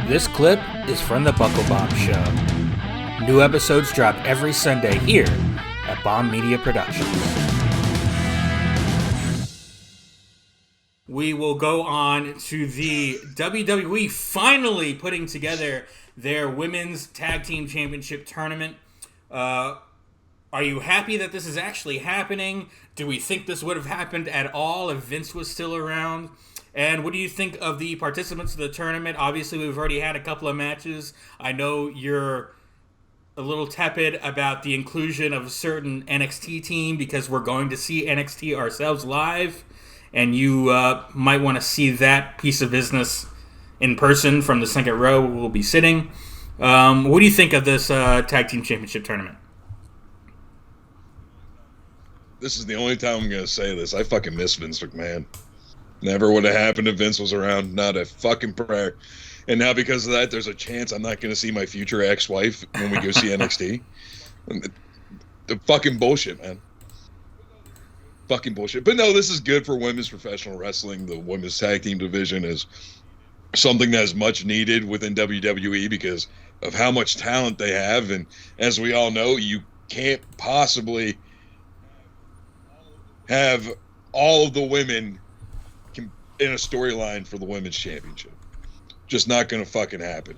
This clip is from the Buckle Bomb Show. New episodes drop every Sunday here at Bomb Media Productions. We will go on to the WWE finally putting together their Women's Tag Team Championship tournament. Are you happy that this is actually happening? Do we think this would have happened at all if Vince was still around? And what do you think of the participants of the tournament? Obviously, we've already had a couple of matches. I know you're a little tepid about the inclusion of a certain NXT team because we're going to see NXT ourselves live. And you might want to see that piece of business in person from the second row where we'll be sitting. What do you think of this Tag Team Championship tournament? This is the only time I'm going to say this. I fucking miss Vince McMahon. Never would have happened if Vince was around. Not a fucking prayer. And now because of that, there's a chance I'm not going to see my future ex-wife when we go see NXT. The fucking bullshit, man. Fucking bullshit. But no, this is good for women's professional wrestling. The women's tag team division is something that is much needed within WWE because of how much talent they have. And as we all know, you can't possibly have all of the women in a storyline for the women's championship. Just not going to fucking happen.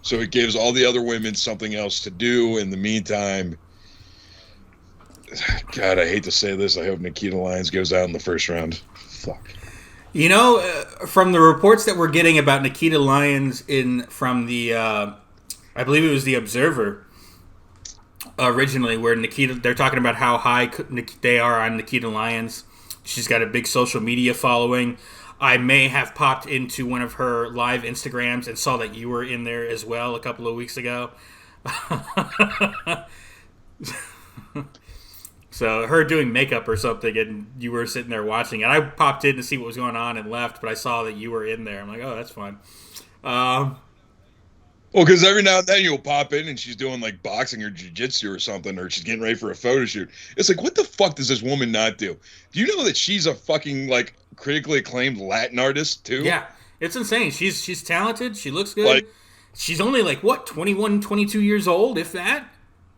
So it gives all the other women something else to do. In the meantime, God, I hate to say this. I hope Nikita Lyons goes out in the first round. Fuck. You know, from the reports that we're getting about Nikita Lyons from the, I believe it was the Observer originally, where they're talking about how high they are on Nikita Lyons. She's got a big social media following. I may have popped into one of her live Instagrams and saw that you were in there as well a couple of weeks ago. So her doing makeup or something, and you were sitting there watching it. I popped in to see what was going on and left, but I saw that you were in there. I'm like, oh, that's fun. Well, because every now and then you'll pop in and she's doing like boxing or jiu-jitsu or something, or she's getting ready for a photo shoot. It's like, what the fuck does this woman not do? Do you know that she's a fucking like critically acclaimed Latin artist too? Yeah, it's insane. She's talented. She looks good. She's only like, what, 21, 22 years old, if that?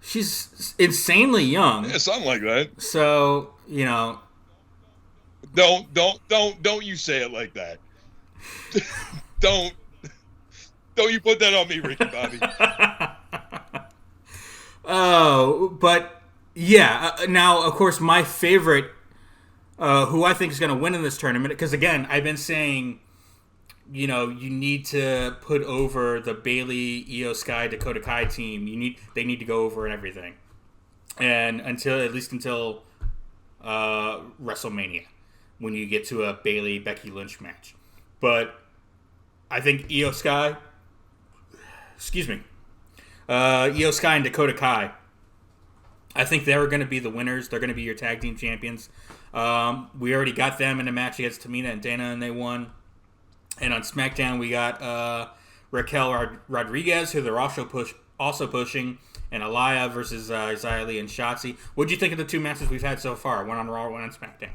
She's insanely young. Yeah, something like that. So, you know. Don't you say it like that. Don't you put that on me, Ricky Bobby. Oh, but yeah. Now, of course, my favorite, who I think is going to win in this tournament, because again, I've been saying, you know, you need to put over the Bayley, Io Sky, Dakota Kai team. They need to go over and everything, and at least until WrestleMania, when you get to a Bayley Becky Lynch match. But I think Io Sky and Dakota Kai, I think they're going to be the winners. They're going to be your tag team champions. We already got them in a match against Tamina and Dana, and they won. And on SmackDown, we got Raquel Rodriguez, who they're also pushing, and Aliyah versus Xia Li and Shotzi. What do you think of the two matches we've had so far? One on Raw, one on SmackDown.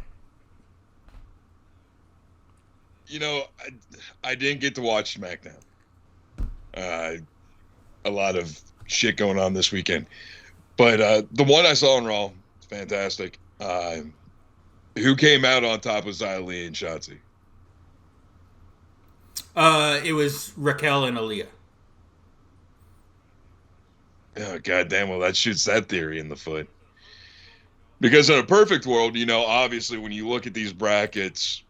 You know, I didn't get to watch SmackDown. A lot of shit going on this weekend. But the one I saw on Raw, fantastic. Who came out on top of Xia Li and Shotzi? It was Raquel and Aliyah. Oh, goddamn, well, that shoots that theory in the foot. Because in a perfect world, you know, obviously when you look at these brackets,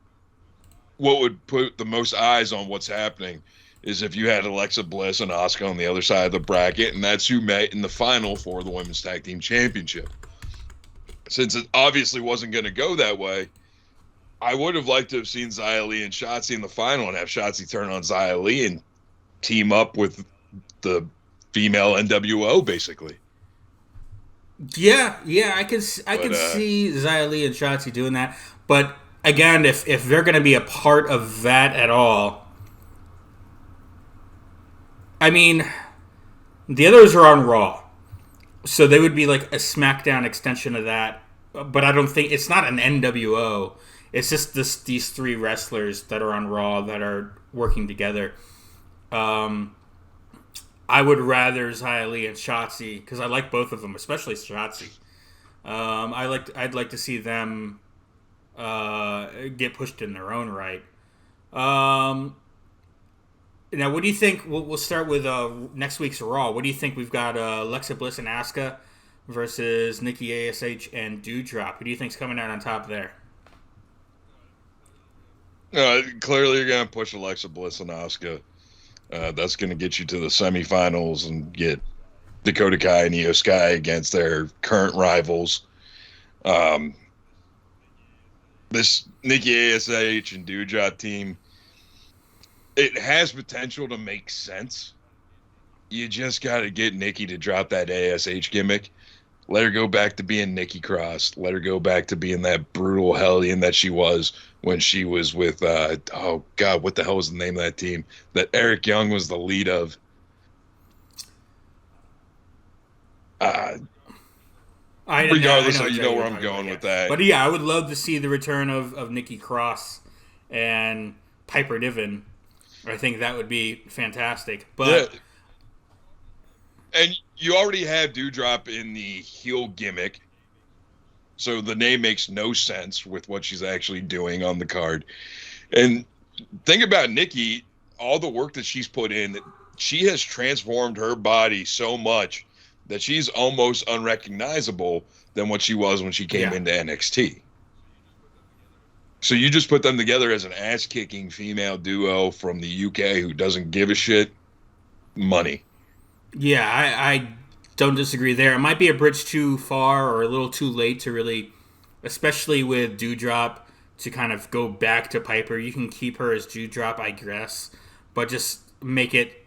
what would put the most eyes on what's happening is if you had Alexa Bliss and Asuka on the other side of the bracket, and that's who met in the final for the Women's Tag Team Championship. Since it obviously wasn't going to go that way, I would have liked to have seen Xia Li and Shotzi in the final and have Shotzi turn on Xia Li and team up with the female NWO, basically. Yeah, I can see Xia Li and Shotzi doing that. But again, if they're going to be a part of that at all, I mean, the others are on Raw, so they would be like a SmackDown extension of that. But I don't think it's not an NWO. It's just these three wrestlers that are on Raw that are working together. Um, I would rather Xia Li and Shotzi because I like both of them, especially Shotzi. I'd like to see them get pushed in their own right. Um, Now, what do you think? We'll start with next week's Raw. What do you think? We've got Alexa Bliss and Asuka versus Nikki Ash and Doudrop. Who do you think's coming out on top there? Clearly, you're going to push Alexa Bliss and Asuka. That's going to get you to the semifinals and get Dakota Kai and Io Sky against their current rivals. This Nikki Ash and Doudrop team, it has potential to make sense. You just got to get Nikki to drop that ASH gimmick. Let her go back to being Nikki Cross. Let her go back to being that brutal hellion that she was when she was with, oh, God, what the hell was the name of that team that Eric Young was the lead of? Regardless, you know where I'm going with that. But yeah, I would love to see the return of Nikki Cross and Piper Niven. I think that would be fantastic. But yeah. And you already have Doudrop in the heel gimmick, so the name makes no sense with what she's actually doing on the card. And think about Nikki, all the work that she's put in, she has transformed her body so much that she's almost unrecognizable than what she was when she came into NXT. So you just put them together as an ass-kicking female duo from the UK who doesn't give a shit. Money. Yeah, I don't disagree there. It might be a bridge too far or a little too late to really, especially with Doudrop, to kind of go back to Piper. You can keep her as Doudrop, I guess, but just make it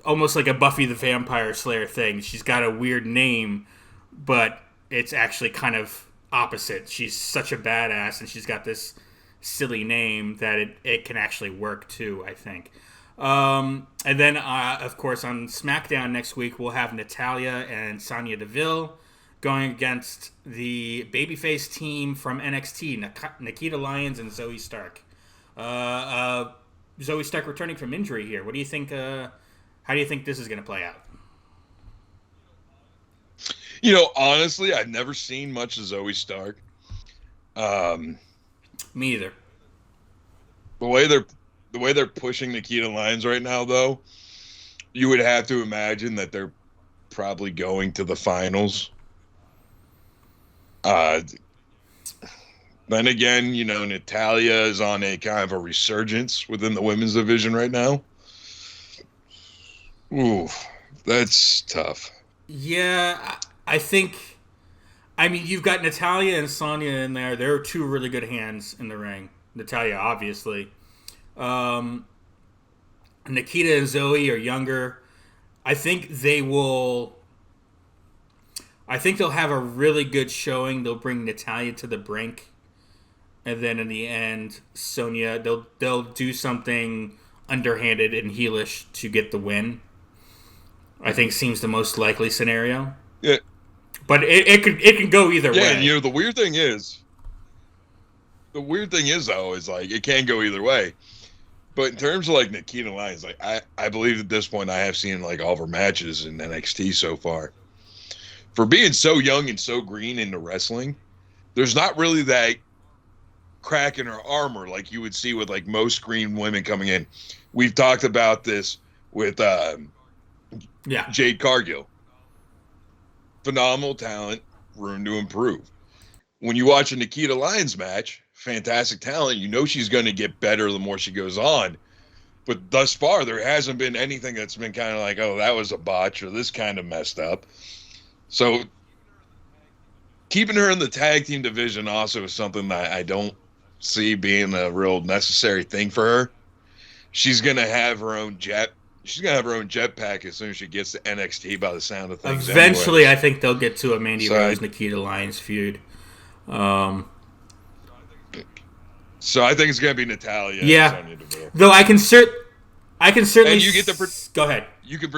almost like a Buffy the Vampire Slayer thing. She's got a weird name, but it's actually kind of opposite. She's such a badass, and she's got this silly name that it can actually work too, I think. And then, of course, on SmackDown next week, we'll have Natalya and Sonya Deville going against the babyface team from NXT, Nikita Lyons and Zoe Stark. Zoe Stark returning from injury here. What do you think? How do you think this is going to play out? You know, honestly, I've never seen much of Zoe Stark. Me either. The way they're pushing Nikita Lyons right now, though, you would have to imagine that they're probably going to the finals. Then again, you know, Natalya is on a kind of a resurgence within the women's division right now. Ooh, that's tough. Yeah, I think. I mean, you've got Natalya and Sonya in there. They're two really good hands in the ring. Natalya, obviously. Nikita and Zoe are younger. I think they'll have a really good showing. They'll bring Natalya to the brink, and then in the end, Sonya they'll do something underhanded and heelish to get the win. I think seems the most likely scenario. Yeah, but it can go either way. Yeah, and you know the weird thing is though is like it can go either way. But in terms of like Nikita Lyons, like I believe at this point I have seen like all of her matches in NXT so far. For being so young and so green into wrestling, there's not really that crack in her armor like you would see with like most green women coming in. We've talked about this with Jade Cargill. Phenomenal talent, room to improve. When you watch a Nikita Lyons match, fantastic talent, you know she's going to get better the more she goes on. But thus far, there hasn't been anything that's been kind of like, oh, that was a botch or this kind of messed up. So keeping her in the tag team division also is something that I don't see being a real necessary thing for her. She's going to have her own jet. She's going to have her own jetpack as soon as she gets to NXT by the sound of things. Eventually, anyways. I think they'll get to a Mandy Rose, Nikita Lyons feud. So I think it's going to be Natalya. Yeah. And Sonya Deville. Though I can certainly. And you get the go ahead. You can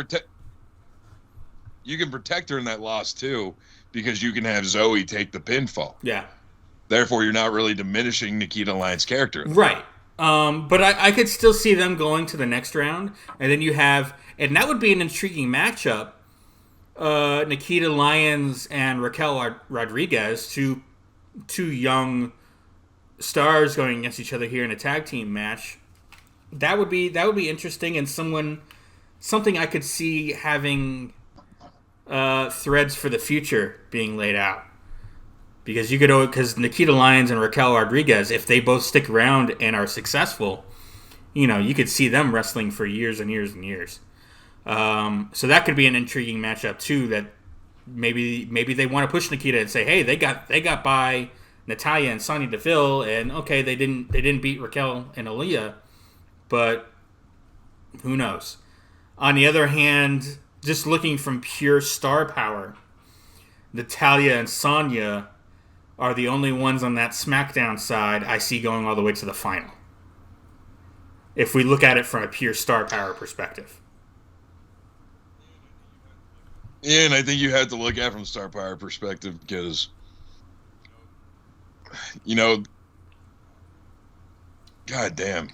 protect her in that loss too, because you can have Zoe take the pinfall. Yeah. Therefore, you're not really diminishing Nikita Lyons' character. Right. But I could still see them going to the next round, and then you have, and that would be an intriguing matchup. Nikita Lyons and Raquel Rodriguez, two young stars going against each other here in a tag team match. That would be interesting, and something I could see having threads for the future being laid out. Because Nikita Lyons and Raquel Rodriguez, if they both stick around and are successful, you could see them wrestling for years and years and years. So that could be an intriguing matchup too. That maybe they want to push Nikita and say, hey, they got by Natalya and Sonya Deville, and okay, they didn't beat Raquel and Aaliyah, but who knows? On the other hand, just looking from pure star power, Natalya and Sonya are the only ones on that SmackDown side I see going all the way to the final. If we look at it from a pure star power perspective. Yeah, and I think you have to look at it from a star power perspective because, god damn.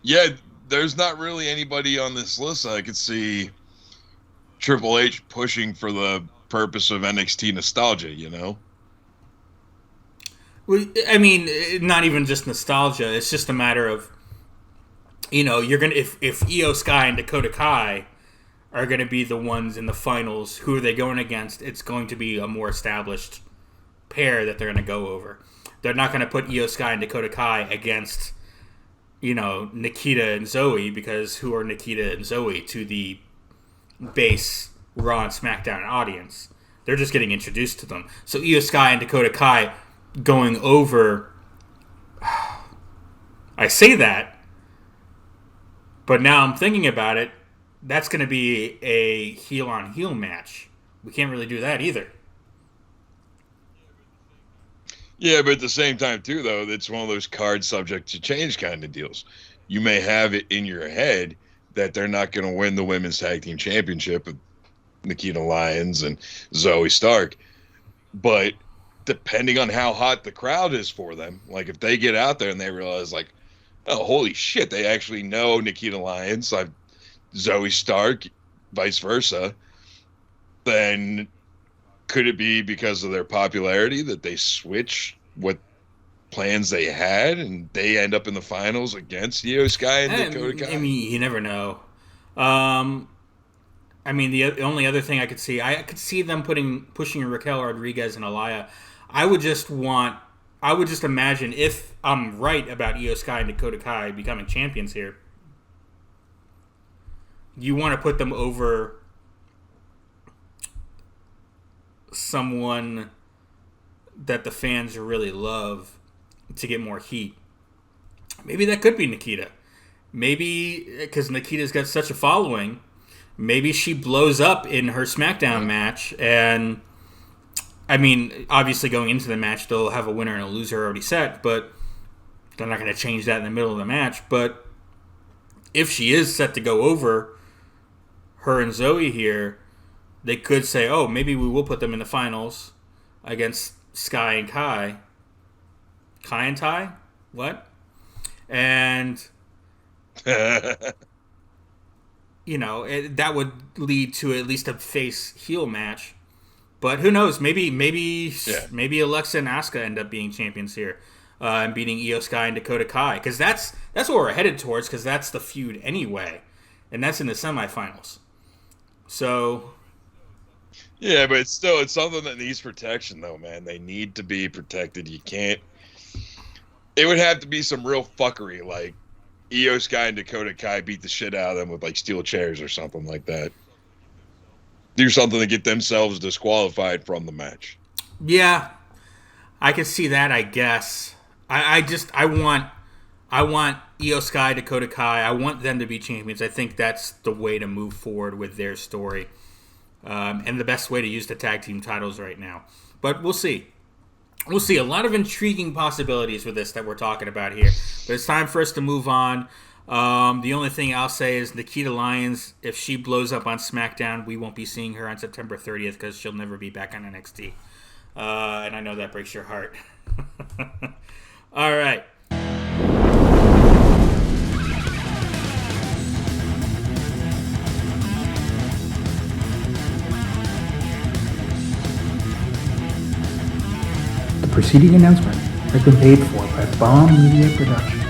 Yeah, there's not really anybody on this list I could see Triple H pushing for the purpose of NXT nostalgia, Well, I mean, not even just nostalgia. It's just a matter of, you're gonna if Io Sky and Dakota Kai are gonna be the ones in the finals. Who are they going against? It's going to be a more established pair that they're gonna go over. They're not gonna put Io Sky and Dakota Kai against, Nikita and Zoe, because who are Nikita and Zoe to the base Raw and SmackDown audience? They're just getting introduced to them. So Io Sky and Dakota Kai going over. I say that, but now I'm thinking about it. That's going to be a heel on heel match. We can't really do that either. Yeah, but at the same time, too, though, it's one of those cards subject to change kind of deals. You may have it in your head that they're not going to win the Women's Tag Team Championship with Nikita Lyons and Zoe Stark. But depending on how hot the crowd is for them, like if they get out there and they realize, like, oh, holy shit, they actually know Nikita Lyons, Zoe Stark, vice versa, then could it be because of their popularity that they switch what plans they had and they end up in the finals against Io Sky and Dakota Kai? I mean, you never know. I mean, the only other thing I could see them pushing Raquel Rodriguez and Aliyah. I would just imagine, if I'm right about Io Sky and Dakota Kai becoming champions here, you want to put them over someone that the fans really love to get more heat. Maybe that could be Nikita. Maybe because Nikita's got such a following, maybe she blows up in her SmackDown match. And I mean, obviously going into the match, they'll have a winner and a loser already set, but they're not going to change that in the middle of the match. But if she is set to go over her and Zoe here, they could say, oh, maybe we will put them in the finals against Sky and Kai. Kai and Tai? What? And, that would lead to at least a face-heel match. But who knows? Maybe Alexa and Asuka end up being champions here and beating Io Sky and Dakota Kai. Because that's what we're headed towards, because that's the feud anyway. And that's in the semifinals. So... yeah, but it's something that needs protection, though, man. They need to be protected. You can't... it would have to be some real fuckery, like Io Sky and Dakota Kai beat the shit out of them with, like, steel chairs or something like that. Do something to get themselves disqualified from the match. Yeah, I can see that, I guess. I want Io Sky, Dakota Kai. I want them to be champions. I think that's the way to move forward with their story. And the best way to use the tag team titles right now. But we'll see. We'll see. A lot of intriguing possibilities with this that we're talking about here. But it's time for us to move on. The only thing I'll say is Nikita Lyons, if she blows up on SmackDown, we won't be seeing her on September 30th because she'll never be back on NXT. And I know that breaks your heart. All right. The preceding announcement has been paid for by Bomb Media Production.